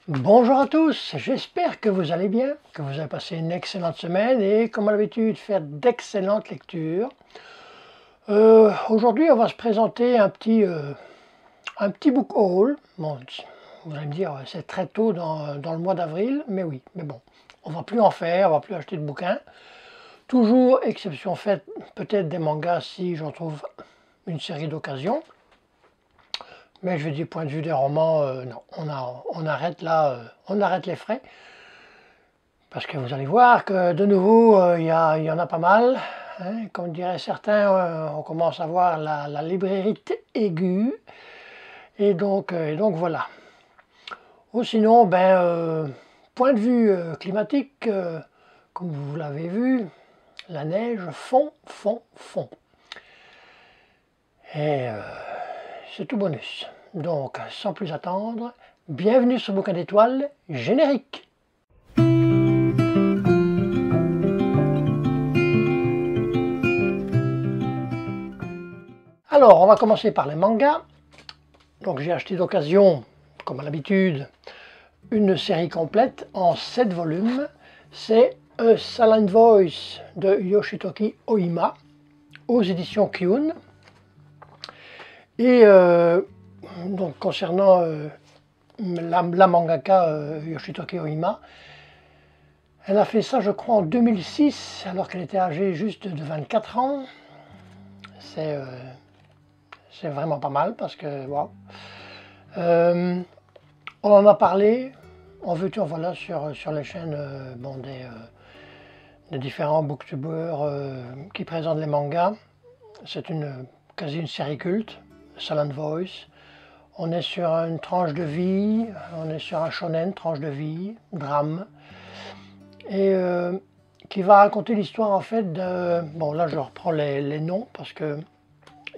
Bonjour à tous, j'espère que vous allez bien, que vous avez passé une excellente semaine et comme à l'habitude faire d'excellentes lectures. Aujourd'hui on va se présenter un petit book haul. Bon, vous allez me dire c'est très tôt dans le mois d'avril, mais oui, mais bon, on va plus en faire, on va plus acheter de bouquins. Toujours exception faite peut-être des mangas si j'en trouve une série d'occasion. Mais je veux dire, point de vue des romans, non, on arrête là, on arrête les frais. Parce que vous allez voir que de nouveau, il y en a pas mal. Hein. Comme diraient certains, on commence à voir la librairie aiguë. Et donc voilà. Ou sinon, point de vue climatique, comme vous l'avez vu, la neige fond. Et c'est tout bonus. Donc, sans plus attendre, bienvenue sur Bouquin d'étoiles, générique. Alors, on va commencer par les mangas. Donc, j'ai acheté d'occasion, comme à l'habitude, une série complète en 7 volumes. C'est A Silent Voice de Yoshitoki Oima aux éditions Kiun. Et donc, concernant la mangaka Yoshitoki Oima, elle a fait ça, je crois, en 2006, alors qu'elle était âgée juste de 24 ans. C'est vraiment pas mal parce que, wow. On en a parlé, en veux-tu, en voilà, sur les chaînes des différents booktubers qui présentent les mangas. C'est quasi une série culte, Silent Voice. On est sur une tranche de vie, on est sur un shonen, tranche de vie, drame. Et qui va raconter l'histoire en fait de... Bon là je reprends les noms parce que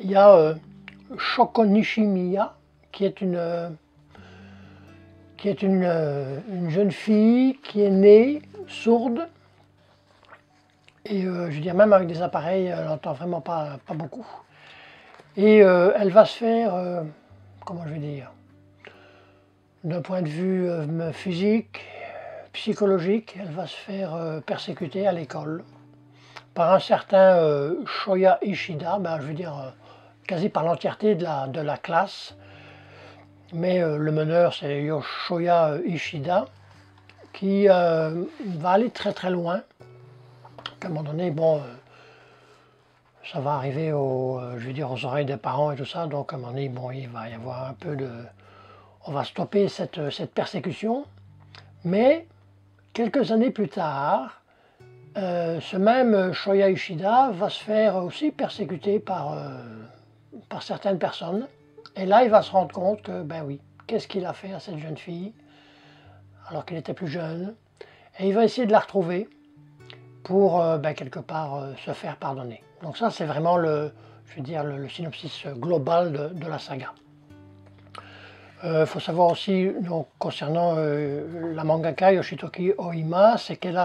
il y a Shoko Nishimiya qui est une jeune fille qui est née sourde et je veux dire même avec des appareils elle n'entend vraiment pas beaucoup et elle va se faire comment je vais dire, d'un point de vue physique, psychologique, elle va se faire persécuter à l'école par un certain Shoya Ishida, je veux dire quasi par l'entièreté de la classe. Mais le meneur, c'est Yoshoya Ishida, qui va aller très loin. À un moment donné, bon, ça va arriver je veux dire, aux oreilles des parents et tout ça. Donc à un moment donné, bon, il va y avoir un peu de... On va stopper cette persécution. Mais quelques années plus tard, ce même Shoya Ishida va se faire aussi persécuter par certaines personnes. Et là, il va se rendre compte que, ben oui, qu'est-ce qu'il a fait à cette jeune fille alors qu'elle était plus jeune. Et il va essayer de la retrouver pour, quelque part, se faire pardonner. Donc ça, c'est vraiment le synopsis global de la saga. Faut savoir aussi, donc, concernant la mangaka Yoshitoki Oima, c'est qu'elle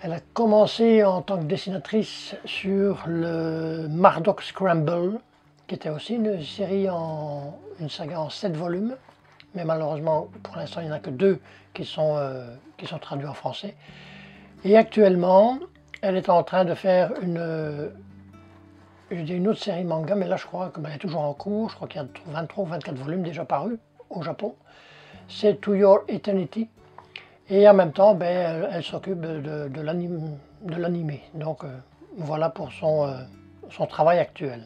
elle a commencé en tant que dessinatrice sur le Marduk Scramble, qui était aussi une saga en 7 volumes, mais malheureusement pour l'instant il n'y en a que 2 qui sont traduits en français. Et actuellement, elle est en train de faire une autre série manga, mais là je crois qu'elle est toujours en cours, je crois qu'il y a 23 ou 24 volumes déjà parus au Japon. C'est To Your Eternity. Et en même temps, elle s'occupe de l'animé. Donc voilà pour son travail actuel.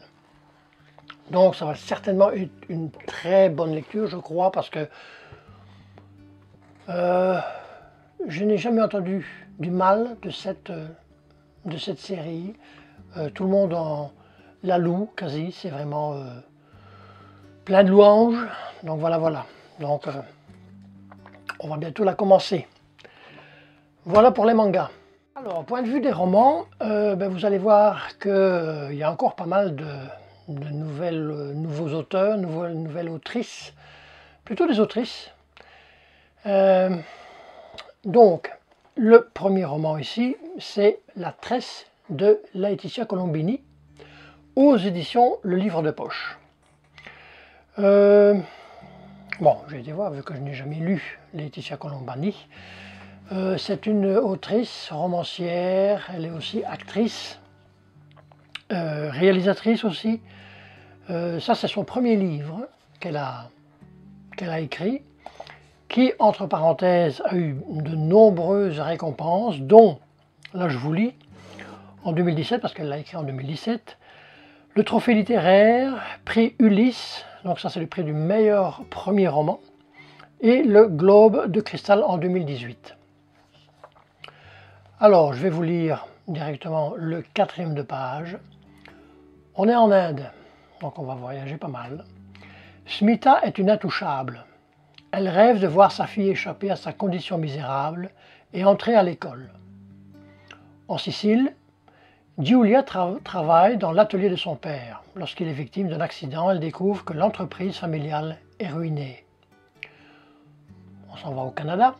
Donc ça va certainement être une très bonne lecture, je crois, parce que je n'ai jamais entendu du mal de cette série. Tout le monde la loue quasi, c'est vraiment plein de louanges. Donc voilà. Donc on va bientôt la commencer. Voilà pour les mangas. Alors, au point de vue des romans, vous allez voir qu'il y a encore pas mal de nouveaux auteurs, nouvelles autrices, plutôt des autrices. Donc, le premier roman ici, c'est La Tresse de Laetitia Colombini, aux éditions Le Livre de Poche. Bon, j'ai été voir, vu que je n'ai jamais lu Laetitia Colombani. C'est une autrice, romancière, elle est aussi actrice, réalisatrice aussi. Ça, c'est son premier livre qu'elle a écrit, qui, entre parenthèses, a eu de nombreuses récompenses, dont, là je vous lis, en 2017, parce qu'elle l'a écrit en 2017, le trophée littéraire, prix Ulysse, donc ça c'est le prix du meilleur premier roman, et le Globe de Cristal en 2018. Alors, je vais vous lire directement le 4e de page. On est en Inde, donc on va voyager pas mal. Smita est une intouchable. Elle rêve de voir sa fille échapper à sa condition misérable et entrer à l'école. En Sicile, Giulia travaille dans l'atelier de son père. Lorsqu'il est victime d'un accident, elle découvre que l'entreprise familiale est ruinée. On s'en va au Canada.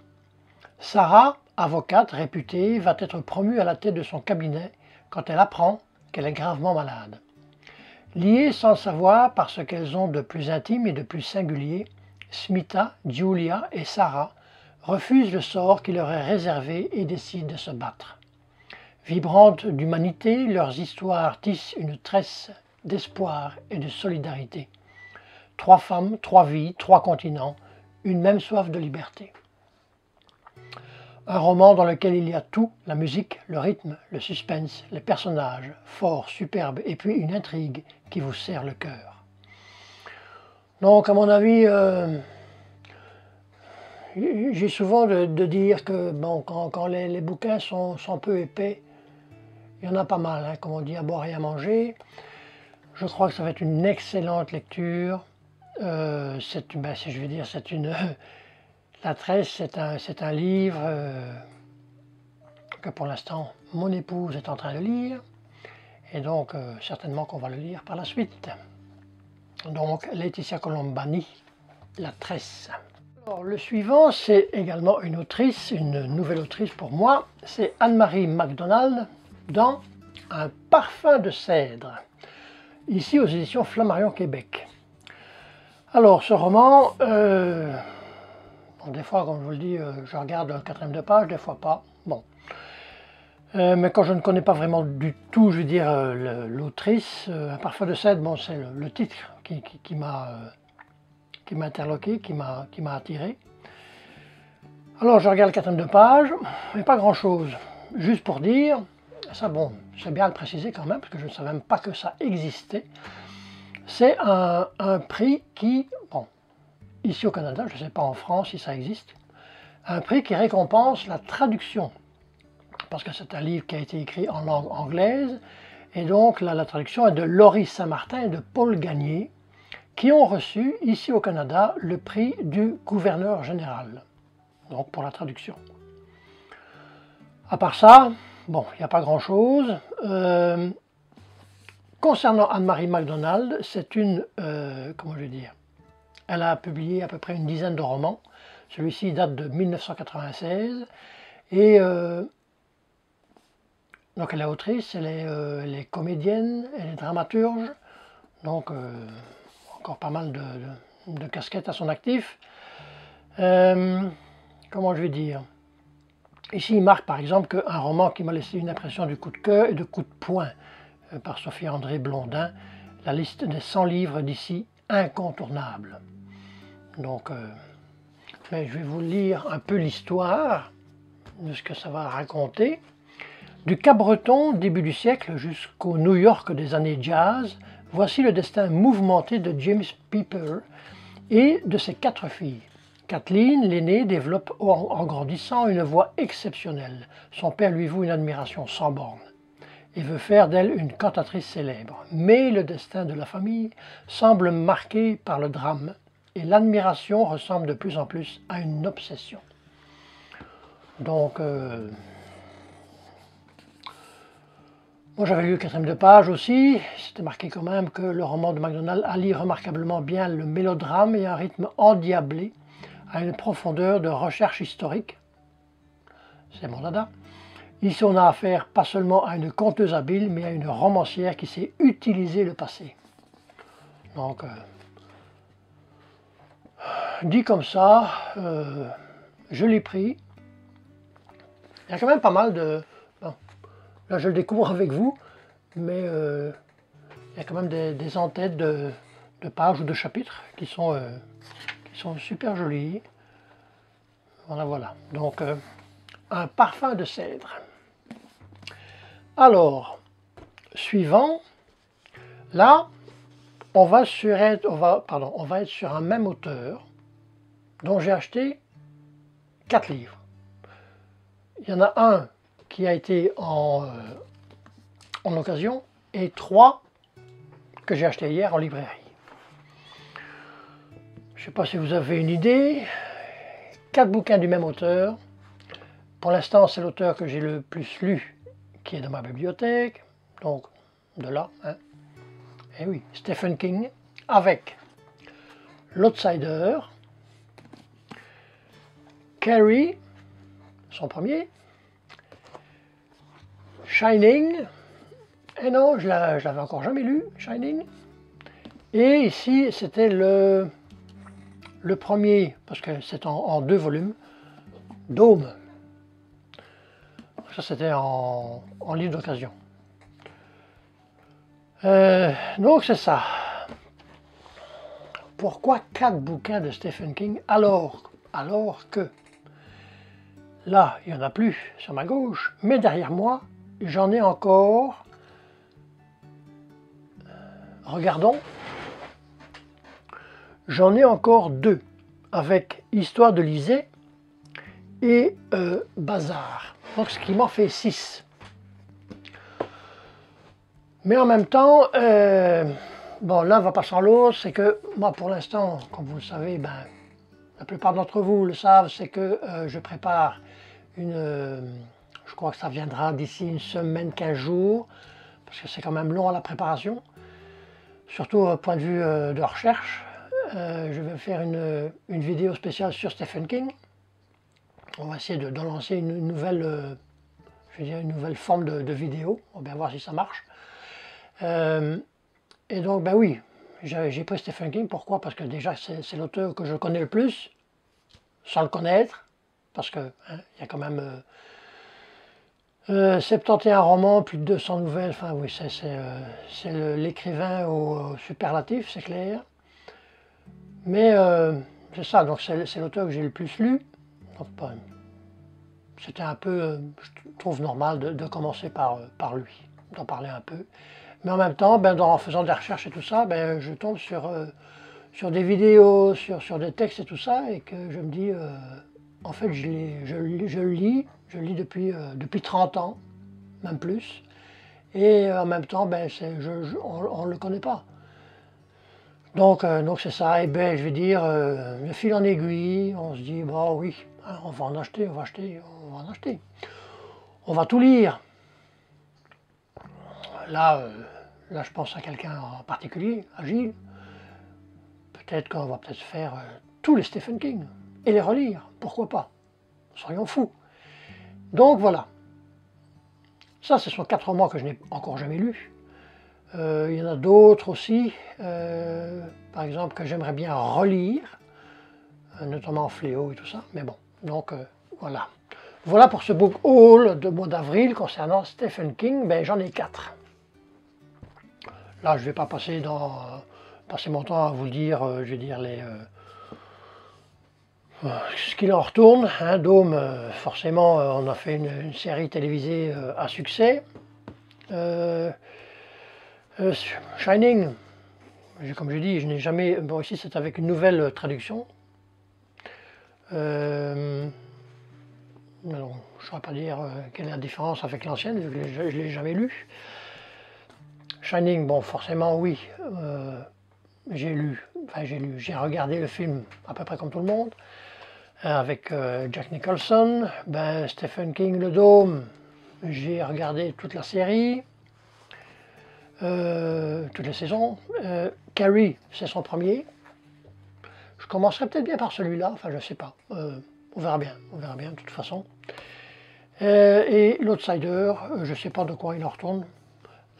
Sarah, avocate réputée, va être promue à la tête de son cabinet quand elle apprend qu'elle est gravement malade. Liées sans le savoir par ce qu'elles ont de plus intime et de plus singulier, Smita, Giulia et Sarah refusent le sort qui leur est réservé et décident de se battre. Vibrantes d'humanité, leurs histoires tissent une tresse d'espoir et de solidarité. 3 femmes, 3 vies, 3 continents, une même soif de liberté. Un roman dans lequel il y a tout, la musique, le rythme, le suspense, les personnages, forts, superbes, et puis une intrigue qui vous serre le cœur. Donc, à mon avis, j'ai souvent de dire que bon, quand les bouquins sont peu épais, il y en a pas mal, hein, comme on dit, à boire et à manger. Je crois que ça va être une excellente lecture. Si je veux dire, c'est une... La Tresse, c'est un livre que pour l'instant mon épouse est en train de lire, et donc certainement qu'on va le lire par la suite. Donc Laetitia Colombani, La Tresse. Alors, le suivant, c'est également une autrice, une nouvelle autrice pour moi, c'est Anne-Marie MacDonald dans Un parfum de cèdre, ici aux éditions Flammarion Québec. Alors ce roman, bon, des fois, comme je vous le dis, je regarde le 4e de page, des fois pas. Bon. Mais quand je ne connais pas vraiment du tout, je veux dire, l'autrice, Un parfum de cèdre, bon, c'est le titre qui m'a interloqué, qui m'a attiré. Alors, je regarde le 4e de page, mais pas grand-chose. Juste pour dire, ça, bon, c'est bien à le préciser quand même, parce que je ne savais même pas que ça existait. C'est un prix qui, bon, ici au Canada, je ne sais pas en France si ça existe, un prix qui récompense la traduction, parce que c'est un livre qui a été écrit en langue anglaise, et donc la traduction est de Laurie Saint-Martin et de Paul Gagné, qui ont reçu ici au Canada le prix du gouverneur général, donc pour la traduction. À part ça, bon, il n'y a pas grand-chose. Concernant Anne-Marie MacDonald, c'est une, comment je vais dire, elle a publié à peu près une dizaine de romans. Celui-ci date de 1996. Et donc elle est autrice, elle est comédienne, elle est dramaturge. Donc encore pas mal de casquettes à son actif. Comment je vais dire? Ici, il marque par exemple qu'un roman qui m'a laissé une impression du coup de cœur et de coup de poing par Sophie-André Blondin, la liste des 100 livres d'ici incontournables. Donc, je vais vous lire un peu l'histoire de ce que ça va raconter. Du Cap-Breton, début du siècle, jusqu'au New York des années jazz, voici le destin mouvementé de James Pepper et de ses 4 filles. Kathleen, l'aînée, développe en grandissant une voix exceptionnelle. Son père lui voue une admiration sans borne et veut faire d'elle une cantatrice célèbre. Mais le destin de la famille semble marqué par le drame et l'admiration ressemble de plus en plus à une obsession. Donc, moi j'avais lu le 4e de page aussi, c'était marqué quand même que le roman de MacDonald allie remarquablement bien le mélodrame et un rythme endiablé à une profondeur de recherche historique. C'est mon dada. Ici, on a affaire pas seulement à une conteuse habile, mais à une romancière qui sait utiliser le passé. Donc, dit comme ça, je l'ai pris. Il y a quand même pas mal de... Bon, là, je le découvre avec vous, mais il y a quand même des en-têtes de pages ou de chapitres qui sont super jolis. Voilà, voilà. Donc, un parfum de cèdre. Alors, suivant, là, on va être sur un même auteur dont j'ai acheté 4 livres. Il y en a un qui a été en occasion et 3 que j'ai acheté hier en librairie. Je ne sais pas si vous avez une idée. 4 bouquins du même auteur. Pour l'instant, c'est l'auteur que j'ai le plus lu qui est dans ma bibliothèque. Donc, de là. Hein. Et oui, Stephen King, avec L'Outsider, Carrie, son premier, Shining, et non, je l'avais encore jamais lu, Shining. Et ici, c'était le premier, parce que c'est en 2 volumes, Dôme. Ça, c'était en livre d'occasion. Donc, c'est ça. Pourquoi 4 bouquins de Stephen King alors que là, il n'y en a plus sur ma gauche, mais derrière moi, j'en ai encore, regardons, j'en ai encore 2, avec Histoire de Lisée et Bazar. Donc ce qui m'en fait 6. Mais en même temps, bon, l'un va pas sans l'autre, c'est que moi pour l'instant, comme vous le savez, ben, la plupart d'entre vous le savent, c'est que je prépare je crois que ça viendra d'ici une semaine, 15 jours, parce que c'est quand même long à la préparation, surtout au point de vue de recherche. Je vais faire une vidéo spéciale sur Stephen King. On va essayer de lancer une nouvelle, je veux dire une nouvelle forme de vidéo. On va bien voir si ça marche. Et donc, ben oui, j'ai pris Stephen King. Pourquoi? Parce que déjà, c'est l'auteur que je connais le plus, sans le connaître, parce que hein, il y a quand même 71 romans, plus de 200 nouvelles. Enfin oui, c'est l'écrivain au superlatif, c'est clair. Mais c'est ça, donc c'est l'auteur que j'ai le plus lu. C'était un peu, je trouve normal de commencer par lui, d'en parler un peu. Mais en même temps, ben, en faisant des recherches et tout ça, ben, je tombe sur des vidéos, sur des textes et tout ça, et que je me dis, en fait, je le lis depuis 30 ans, même plus. Et en même temps, ben, on ne le connaît pas. Donc c'est ça, et ben je vais dire, de fil en aiguille, on se dit, bon oui, hein, on va en acheter, on va en acheter. On va tout lire. Là, je pense à quelqu'un en particulier, à Gilles. Peut-être qu'on va peut-être faire tous les Stephen King, et les relire, pourquoi pas, soyons fous. Donc voilà, ça ce sont 4 romans que je n'ai encore jamais lus. Il y en a d'autres aussi, par exemple, que j'aimerais bien relire, notamment Fléau et tout ça, mais bon, donc voilà. Voilà pour ce book haul de mois d'avril concernant Stephen King, ben, j'en ai 4. Là, je ne vais pas passer mon temps à vous dire, je vais dire ce qu'il en retourne. Hein, Dôme, forcément, on a fait une série télévisée à succès. Shining, comme je dis, je n'ai jamais... Bon, ici, c'est avec une nouvelle traduction. Alors, je ne saurais pas dire quelle est la différence avec l'ancienne, vu que je ne l'ai jamais lu. Shining, bon, forcément, oui. J'ai regardé le film à peu près comme tout le monde, avec Jack Nicholson. Ben, Stephen King, Le Dôme, j'ai regardé toute la série, toutes les saisons. Carrie, c'est son premier. Je commencerai peut-être bien par celui-là, enfin je sais pas. On verra bien de toute façon. Et L'Outsider, je sais pas de quoi il en retourne.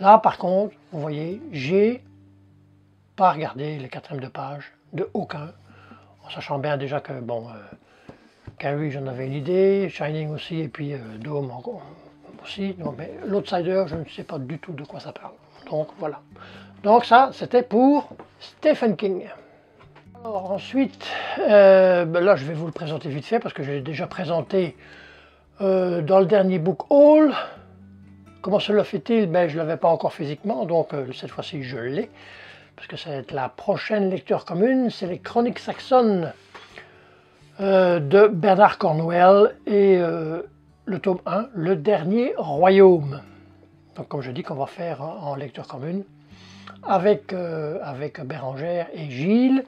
Là par contre, vous voyez, j'ai pas regardé les 4e de page de aucun. en sachant bien déjà que, bon, Carrie, j'en avais une idée, Shining aussi, et puis Dome aussi. Non, mais l'Outsider, je ne sais pas du tout de quoi ça parle. Donc voilà. Donc ça, c'était pour Stephen King. Alors ensuite, ben là je vais vous le présenter vite fait parce que j'ai déjà présenté dans le dernier book haul. Comment cela fait-il? Ben, je ne l'avais pas encore physiquement, donc cette fois-ci je l'ai. Parce que ça va être la prochaine lecture commune, c'est les Chroniques saxonnes de Bernard Cornwell et le tome 1, Le Dernier Royaume. Donc comme je dis qu'on va faire en lecture commune avec Bérangère et Gilles.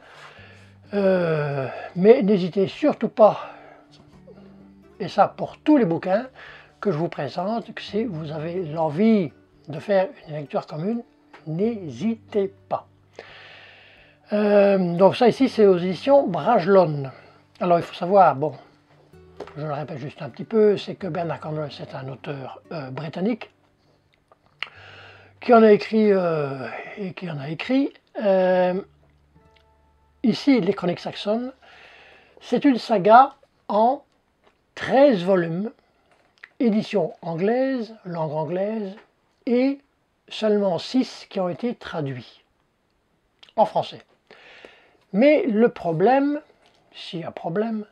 Mais n'hésitez surtout pas, et ça pour tous les bouquins que je vous présente, que si vous avez l'envie de faire une lecture commune, n'hésitez pas. Donc ça ici c'est aux éditions Bragelonne. Alors il faut savoir, bon, je le répète juste un petit peu, c'est que Bernard Cornwell c'est un auteur britannique qui en a écrit et qui en a écrit. Ici, les Chroniques saxonnes, c'est une saga en 13 volumes, édition anglaise, langue anglaise, et seulement 6 qui ont été traduits en français. Mais le problème, s'il y a problème,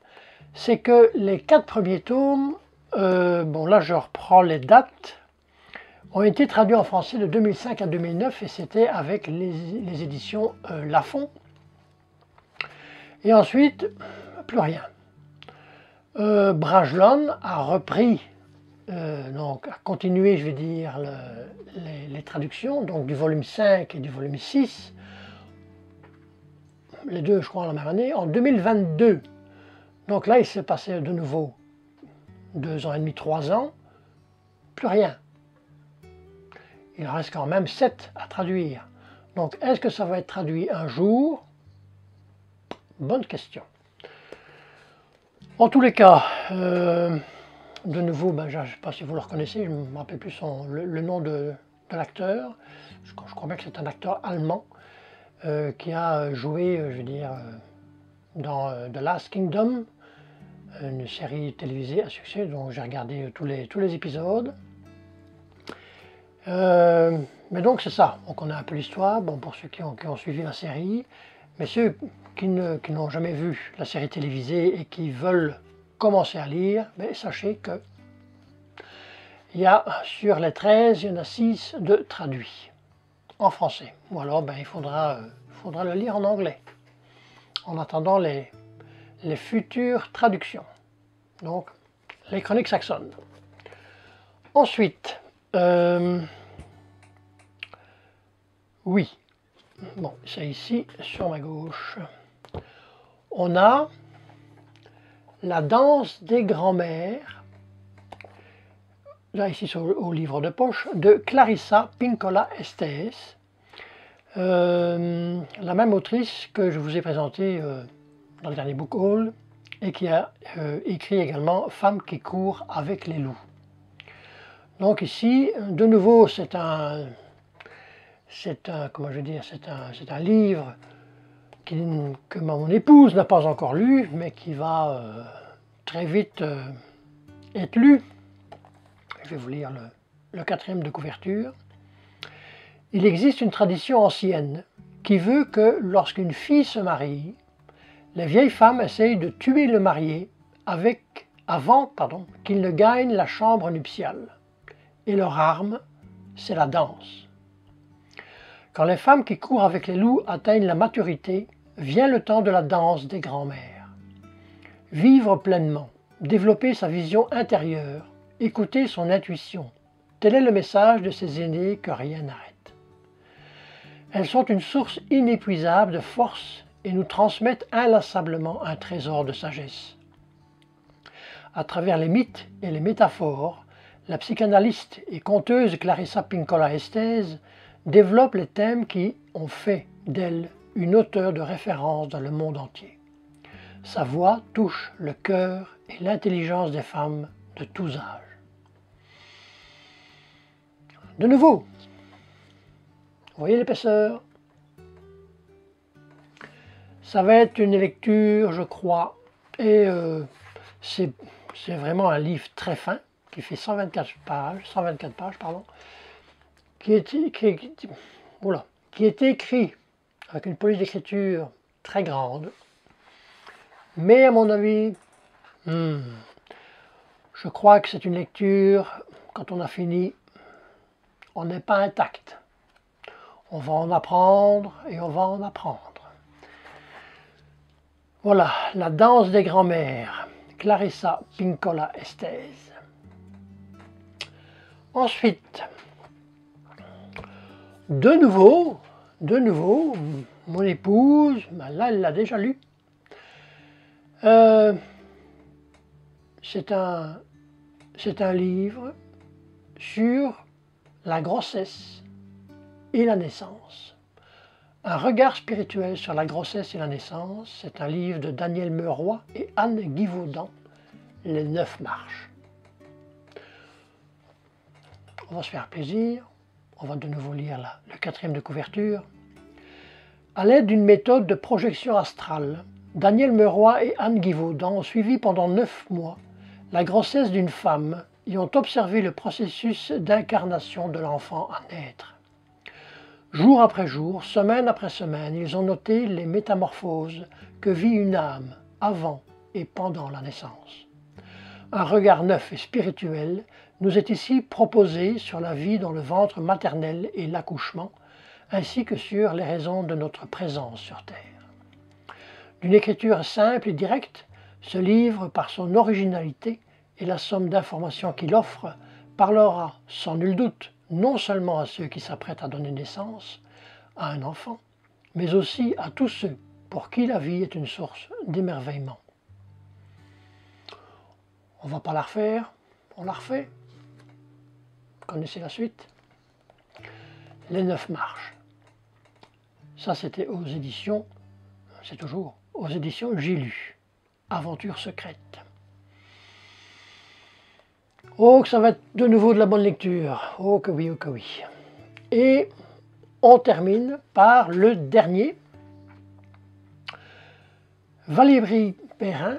c'est que les 4 premiers tomes, bon là je reprends les dates, ont été traduits en français de 2005 à 2009 et c'était avec les éditions Lafon. Et ensuite, plus rien. Bragelonne a repris, donc a continué, je vais dire, les traductions, donc du volume 5 et du volume 6, les deux, je crois, la même année, en 2022. Donc là, il s'est passé de nouveau 2 ans et demi, 3 ans, plus rien. Il reste quand même 7 à traduire. Donc, est-ce que ça va être traduit un jour? Bonne question. En tous les cas, de nouveau, ben, je ne sais pas si vous le reconnaissez, je ne me rappelle plus le nom de l'acteur. Je crois bien que c'est un acteur allemand qui a joué, je veux dire, dans The Last Kingdom, une série télévisée à succès dont j'ai regardé tous les épisodes. Mais donc c'est ça, on connaît un peu l'histoire, bon, pour ceux qui ont suivi la série, mais ceux qui n'ont jamais vu la série télévisée et qui veulent commencer à lire, mais sachez que il y a sur les 13, il y en a 6 de traduits en français, ou alors ben, il faudra le lire en anglais, en attendant les futures traductions, donc les Chroniques saxonnes. Ensuite, oui, bon, c'est ici sur ma gauche. On a La danse des grands-mères, là ici au livre de poche, de Clarissa Pinkola Estés, la même autrice que je vous ai présentée dans le dernier book haul et qui a écrit également Femmes qui courent avec les loups. Donc ici, de nouveau, c'est un livre que mon épouse n'a pas encore lu, mais qui va très vite être lu. Je vais vous lire le 4e de couverture. Il existe une tradition ancienne qui veut que lorsqu'une fille se marie, les vieilles femmes essayent de tuer le marié avant qu'il ne gagne la chambre nuptiale. Et leur arme, c'est la danse. Quand les femmes qui courent avec les loups atteignent la maturité, vient le temps de la danse des grands-mères. Vivre pleinement, développer sa vision intérieure, écouter son intuition, tel est le message de ces aînées que rien n'arrête. Elles sont une source inépuisable de force et nous transmettent inlassablement un trésor de sagesse. À travers les mythes et les métaphores, la psychanalyste et conteuse Clarissa Pinkola Estés développe les thèmes qui ont fait d'elle une auteure de référence dans le monde entier. Sa voix touche le cœur et l'intelligence des femmes de tous âges. De nouveau, vous voyez l'épaisseur? Ça va être une lecture, je crois, et c'est vraiment un livre très fin, qui fait 124 pages, pardon, qui est écrit avec une police d'écriture très grande, mais à mon avis, je crois que c'est une lecture, quand on a fini, on n'est pas intact. On va en apprendre et on va en apprendre. Voilà, La danse des grands-mères, Clarissa Pinkola Estés. Ensuite, de nouveau, mon épouse, là elle l'a déjà lu. C'est un livre sur la grossesse et la naissance. Un regard spirituel sur la grossesse et la naissance, c'est un livre de Daniel Meuroy et Anne Givaudan, Les 9 marches. On va se faire plaisir, on va de nouveau lire le 4e de couverture. À l'aide d'une méthode de projection astrale, Daniel Meuroy et Anne Givaudan ont suivi pendant 9 mois la grossesse d'une femme et ont observé le processus d'incarnation de l'enfant à naître. Jour après jour, semaine après semaine, ils ont noté les métamorphoses que vit une âme avant et pendant la naissance. Un regard neuf et spirituel nous est ici proposé sur la vie dans le ventre maternel et l'accouchement, ainsi que sur les raisons de notre présence sur Terre. D'une écriture simple et directe, ce livre, par son originalité et la somme d'informations qu'il offre, parlera sans nul doute non seulement à ceux qui s'apprêtent à donner naissance à un enfant, mais aussi à tous ceux pour qui la vie est une source d'émerveillement. On ne va pas la refaire, on la refait. Vous connaissez la suite? Les 9 marches. Ça, c'était aux éditions, c'est toujours aux éditions J'ai lu, Aventure secrète. Oh, que ça va être de nouveau de la bonne lecture. Oh que oui, oh que oui. Et on termine par le dernier, Valérie Perrin,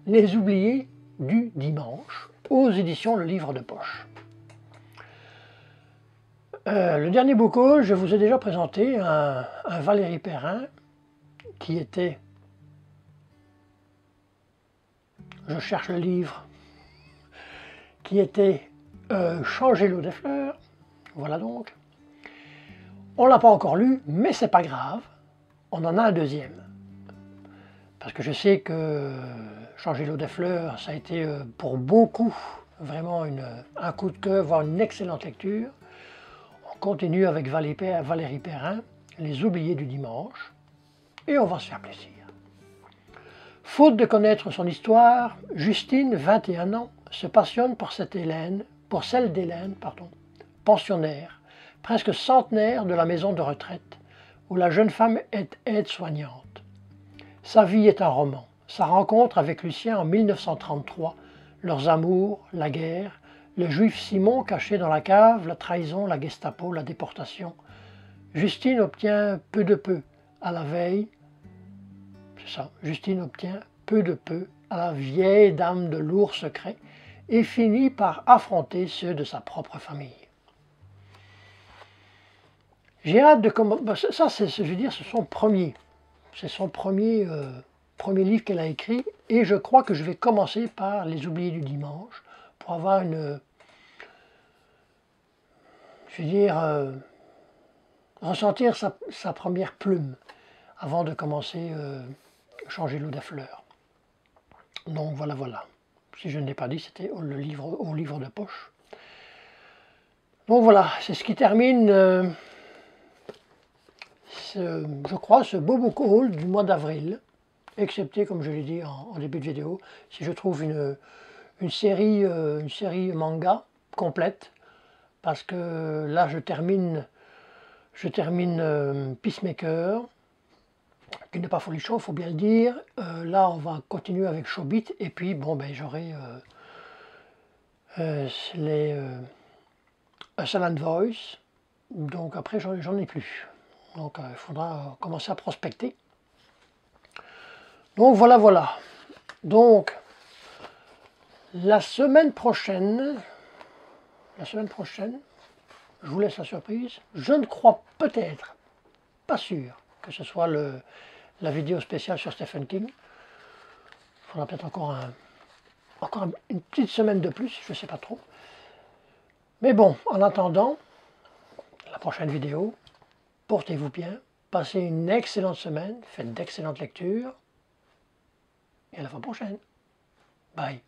Les oubliés du dimanche, aux éditions Le Livre de Poche. Le dernier book-haul, je vous ai déjà présenté un Valérie Perrin qui était, je cherche le livre, qui était Changer l'eau des fleurs, voilà donc. On ne l'a pas encore lu, mais c'est pas grave, on en a un deuxième. Parce que je sais que Changer l'eau des fleurs, ça a été pour beaucoup vraiment un coup de cœur, voire une excellente lecture. On continue avec Valérie Perrin, Les oubliés du dimanche, et on va se faire plaisir. Faute de connaître son histoire, Justine, 21 ans, se passionne pour celle d'Hélène, pensionnaire, presque centenaire de la maison de retraite, où la jeune femme est aide-soignante. Sa vie est un roman. Sa rencontre avec Lucien en 1933, leurs amours, la guerre, le juif Simon caché dans la cave, la trahison, la Gestapo, la déportation. Justine obtient peu de peu à la veille. C'est ça, Justine obtient peu de peu à la vieille dame de lourds secrets et finit par affronter ceux de sa propre famille. J'ai hâte de commencer. Ça, je veux dire, c'est son premier. C'est son premier livre qu'elle a écrit, et je crois que je vais commencer par Les oubliés du dimanche pour avoir ressentir sa première plume avant de commencer Changer l'eau des fleurs. Donc voilà. Si je ne l'ai pas dit, c'était au livre de poche. Donc voilà, c'est ce qui termine je crois, ce beau book haul du mois d'avril, excepté, comme je l'ai dit en début de vidéo, si je trouve une série manga complète, parce que là je termine Peacemaker, qui n'est pas folichon, il faut bien le dire. Là on va continuer avec Chobit, et puis bon ben j'aurai A Silent Voice, donc après j'en ai plus. Donc il faudra commencer à prospecter. Donc voilà. Donc la semaine prochaine, je vous laisse la surprise. Je ne crois peut-être, pas sûr, que ce soit la vidéo spéciale sur Stephen King. Il faudra peut-être encore une petite semaine de plus, je ne sais pas trop. Mais bon, en attendant, la prochaine vidéo, portez-vous bien, passez une excellente semaine, faites d'excellentes lectures, et à la fois prochaine. Bye.